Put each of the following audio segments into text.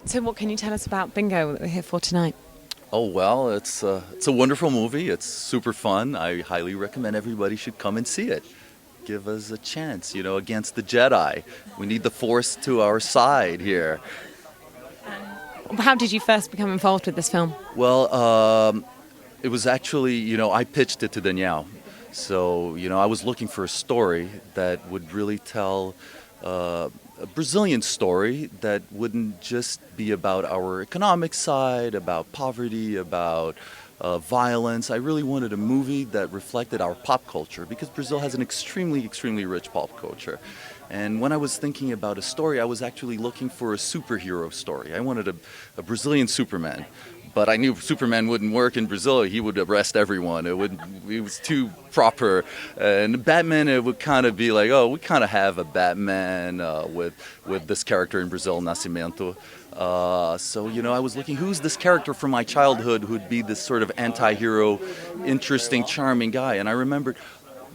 So what can you tell us about Bingo that we're here for tonight? Oh, well, it's a wonderful movie. It's super fun. I highly recommend everybody should come and see it. Give us a chance, against the Jedi. We need the Force to our side here. How did you first become involved with this film? Well, it was actually, I pitched it to Danielle. So, I was looking for a story that would really tell a Brazilian story that wouldn't just be about our economic side, about poverty, about violence. I really wanted a movie that reflected our pop culture because Brazil has an extremely, extremely rich pop culture. And when I was thinking about a story, I was actually looking for a superhero story. I wanted a Brazilian Superman. But I knew Superman wouldn't work in Brazil. He would arrest everyone. It was too proper. And Batman, it would kind of be like, oh, we kind of have a Batman with this character in Brazil, Nascimento. So, I was looking, who's this character from my childhood who'd be this sort of anti-hero, interesting, charming guy? And I remembered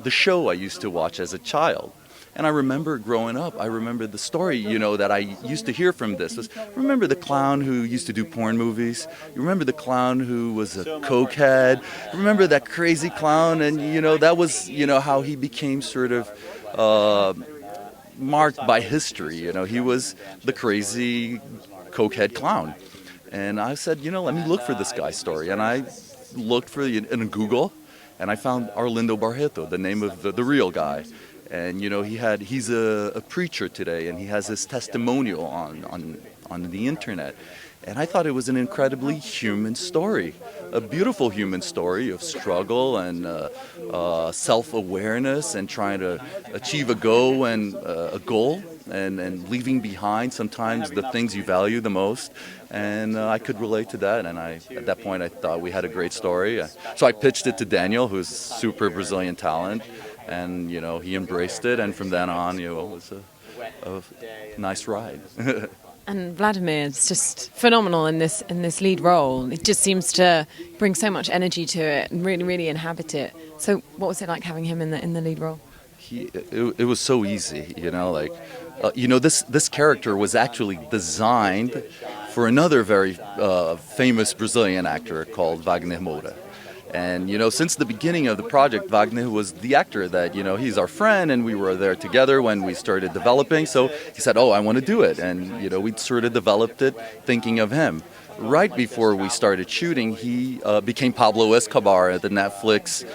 the show I used to watch as a child. And I remember growing up, I remember the story, that I used to hear from this. Remember the clown who used to do porn movies? You remember the clown who was a cokehead? Remember that crazy clown? And, that was, how he became sort of marked by history. He was the crazy cokehead clown. And I said, let me look for this guy's story. And I looked for in Google, and I found Arlindo Barreto, the name of the real guy. And he's a preacher today, and he has his testimonial on the internet. And I thought it was an incredibly human story, a beautiful human story of struggle and self-awareness and trying to achieve a goal and leaving behind sometimes the things you value the most. And I could relate to that. And at that point, I thought we had a great story. So I pitched it to Daniel, who's a super Brazilian talent. And, he embraced it. And from then on, it was a nice ride. And Vladimir is just phenomenal in this lead role. It just seems to bring so much energy to it and really, really inhabit it. So what was it like having him in the lead role? It was so easy, this character was actually designed for another very famous Brazilian actor called Wagner Moura. And, since the beginning of the project, Wagner was the actor that, he's our friend, and we were there together when we started developing. So he said, oh, I want to do it. And, we sort of developed it thinking of him. Right before we started shooting, he became Pablo Escobar at the Netflix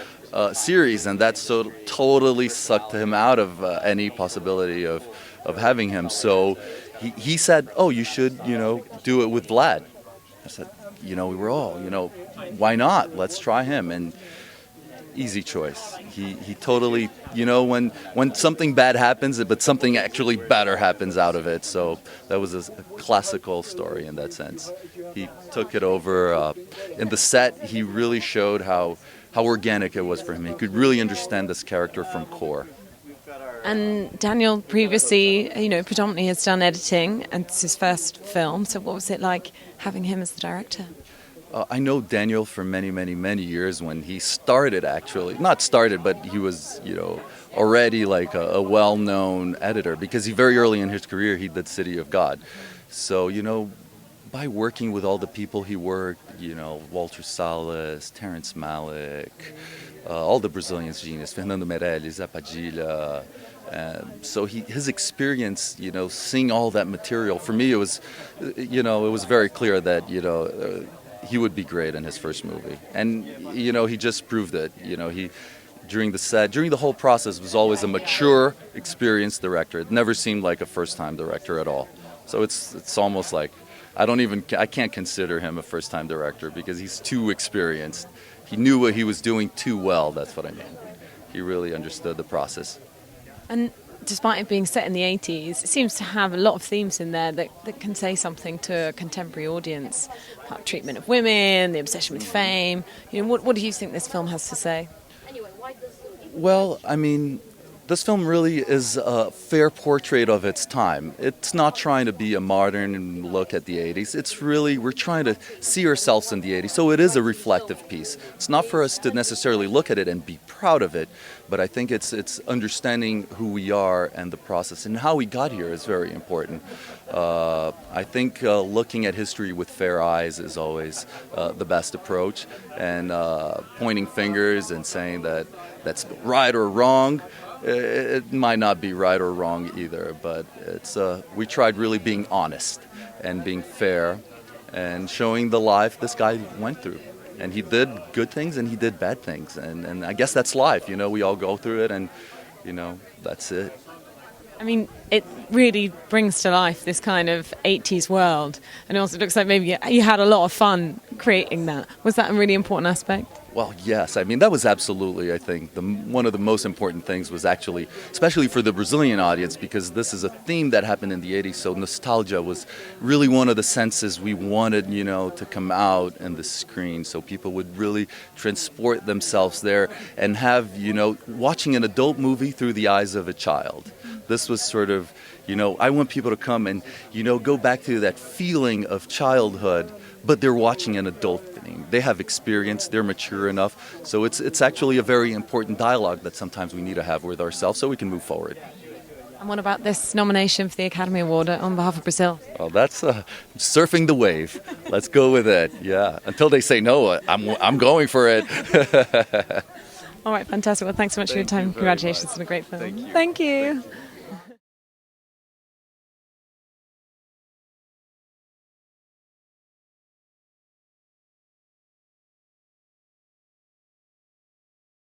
series. And that so totally sucked him out of any possibility of having him. So he said, oh, you should, do it with Vlad. I said, we were all, why not? Let's try him. And easy choice. He totally, when something bad happens, but something actually better happens out of it. So that was a classical story in that sense. He took it over. In the set, he really showed how organic it was for him. He could really understand this character from core. And Daniel previously, predominantly has done editing, and it's his first film. So what was it like having him as the director? I know Daniel for many, many, many years when he started, actually. Not started, but he was, already like a well-known editor because very early in his career, he did City of God. So, by working with all the people he worked, Walter Salles, Terrence Malick, all the Brazilians genius, Fernando Meirelles, Zé Padilha. So his experience, seeing all that material, for me it was, it was very clear that, he would be great in his first movie. And, he just proved it. During the whole process was always a mature, experienced director. It never seemed like a first-time director at all. So it's almost like, I can't consider him a first-time director because he's too experienced. He knew what he was doing too well, that's what I mean. He really understood the process. And despite it being set in the 80s, it seems to have a lot of themes in there that can say something to a contemporary audience about treatment of women, the obsession with fame. What do you think this film has to say? Well, I mean, This film really is a fair portrait of its time. It's not trying to be a modern look at the 80s. It's really, we're trying to see ourselves in the 80s. So it is a reflective piece. It's not for us to necessarily look at it and be proud of it, but I think it's understanding who we are and the process and how we got here is very important. I think looking at history with fair eyes is always the best approach, and pointing fingers and saying that that's right or wrong, it might not be right or wrong either, but we tried really being honest and being fair and showing the life this guy went through. And he did good things and he did bad things. And I guess that's life, we all go through it, and, that's it. I mean, it really brings to life this kind of 80s world. And it also looks like maybe you had a lot of fun creating that. Was that a really important aspect? Well, yes. I mean, that was absolutely, I think, one of the most important things was actually, especially for the Brazilian audience, because this is a theme that happened in the 80s, so nostalgia was really one of the senses we wanted, to come out in the screen, so people would really transport themselves there and have, watching an adult movie through the eyes of a child. This was sort of, I want people to come and, go back to that feeling of childhood, but they're watching an adult thing. They have experience, they're mature enough. So it's actually a very important dialogue that sometimes we need to have with ourselves so we can move forward. And what about this nomination for the Academy Award on behalf of Brazil? Well, that's surfing the wave. Let's go with it, yeah. Until they say no, I'm going for it. All right, fantastic. Well, thanks so much for your time. Congratulations on a great film. Thank you.